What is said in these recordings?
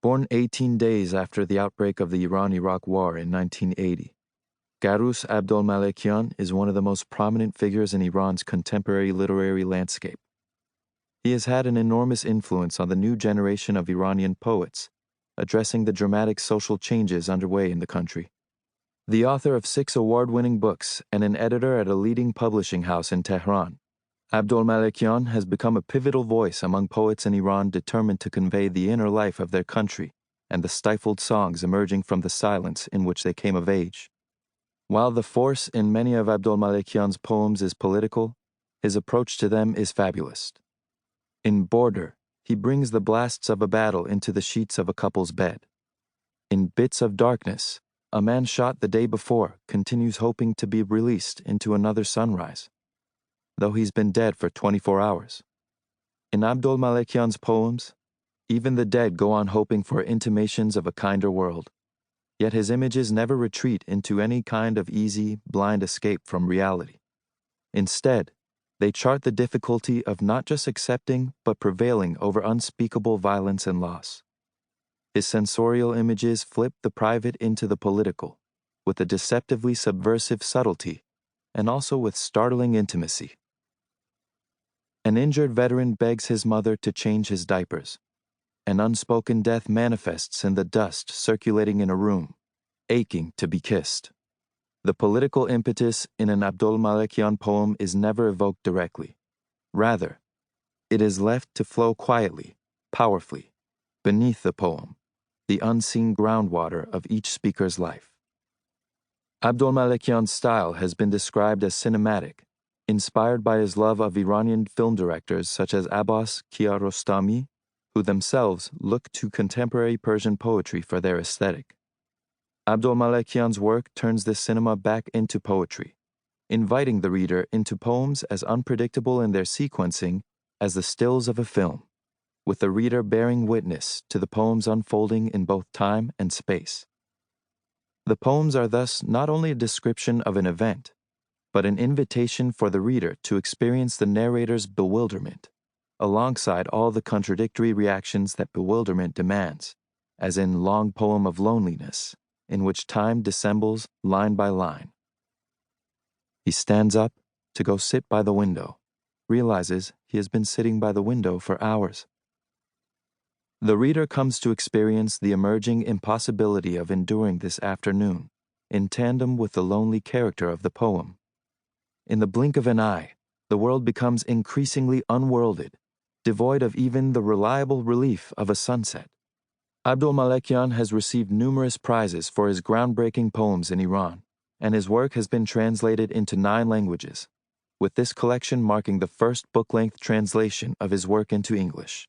Born 18 days after the outbreak of the Iran-Iraq War in 1980, Garous Abdolmalekian is one of the most prominent figures in Iran's contemporary literary landscape. He has had an enormous influence on the new generation of Iranian poets, addressing the dramatic social changes underway in the country. The author of 6 award-winning books and an editor at a leading publishing house in Tehran, Abdolmalekian has become a pivotal voice among poets in Iran determined to convey the inner life of their country and the stifled songs emerging from the silence in which they came of age. While the force in many of Abdolmalekian's poems is political, his approach to them is fabulous. In Border, he brings the blasts of a battle into the sheets of a couple's bed. In Bits of Darkness, a man shot the day before continues hoping to be released into another sunrise, though he's been dead for 24 hours. In Abdolmalekian's poems, even the dead go on hoping for intimations of a kinder world, yet his images never retreat into any kind of easy, blind escape from reality. Instead, they chart the difficulty of not just accepting but prevailing over unspeakable violence and loss. His sensorial images flip the private into the political, with a deceptively subversive subtlety, and also with startling intimacy. An injured veteran begs his mother to change his diapers. An unspoken death manifests in the dust circulating in a room, aching to be kissed. The political impetus in an Abdolmalekian poem is never evoked directly. Rather, it is left to flow quietly, powerfully, beneath the poem, the unseen groundwater of each speaker's life. Abdolmalekian's style has been described as cinematic, inspired by his love of Iranian film directors such as Abbas Kiarostami, who themselves look to contemporary Persian poetry for their aesthetic. Abdolmalekian's work turns this cinema back into poetry, inviting the reader into poems as unpredictable in their sequencing as the stills of a film, with the reader bearing witness to the poems unfolding in both time and space. The poems are thus not only a description of an event, but an invitation for the reader to experience the narrator's bewilderment, alongside all the contradictory reactions that bewilderment demands, as in Long Poem of Loneliness, in which time dissembles line by line. He stands up to go sit by the window, realizes he has been sitting by the window for hours. The reader comes to experience the emerging impossibility of enduring this afternoon, in tandem with the lonely character of the poem. In the blink of an eye, the world becomes increasingly unworlded, devoid of even the reliable relief of a sunset. Abdolmalekian has received numerous prizes for his groundbreaking poems in Iran, and his work has been translated into 9 languages, with this collection marking the first book-length translation of his work into English.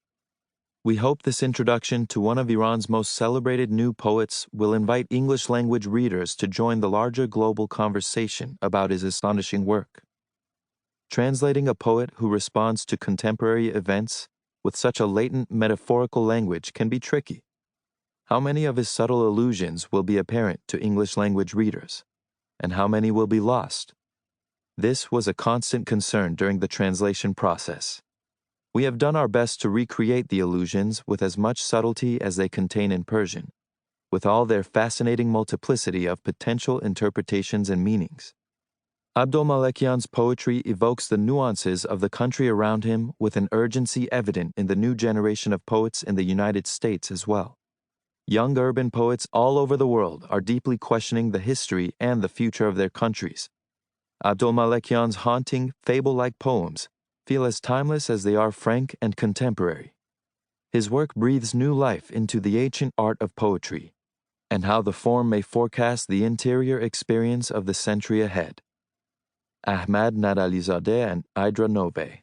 We hope this introduction to one of Iran's most celebrated new poets will invite English-language readers to join the larger global conversation about his astonishing work. Translating a poet who responds to contemporary events with such a latent metaphorical language can be tricky. How many of his subtle allusions will be apparent to English-language readers, and how many will be lost? This was a constant concern during the translation process. We have done our best to recreate the allusions with as much subtlety as they contain in Persian, with all their fascinating multiplicity of potential interpretations and meanings. Abdolmalekian's poetry evokes the nuances of the country around him with an urgency evident in the new generation of poets in the United States as well. Young urban poets all over the world are deeply questioning the history and the future of their countries. Abdolmalekian's haunting, fable-like poems feel as timeless as they are frank and contemporary. His work breathes new life into the ancient art of poetry, and how the form may forecast the interior experience of the century ahead. Ahmad Nadalizadeh and Idra Nove.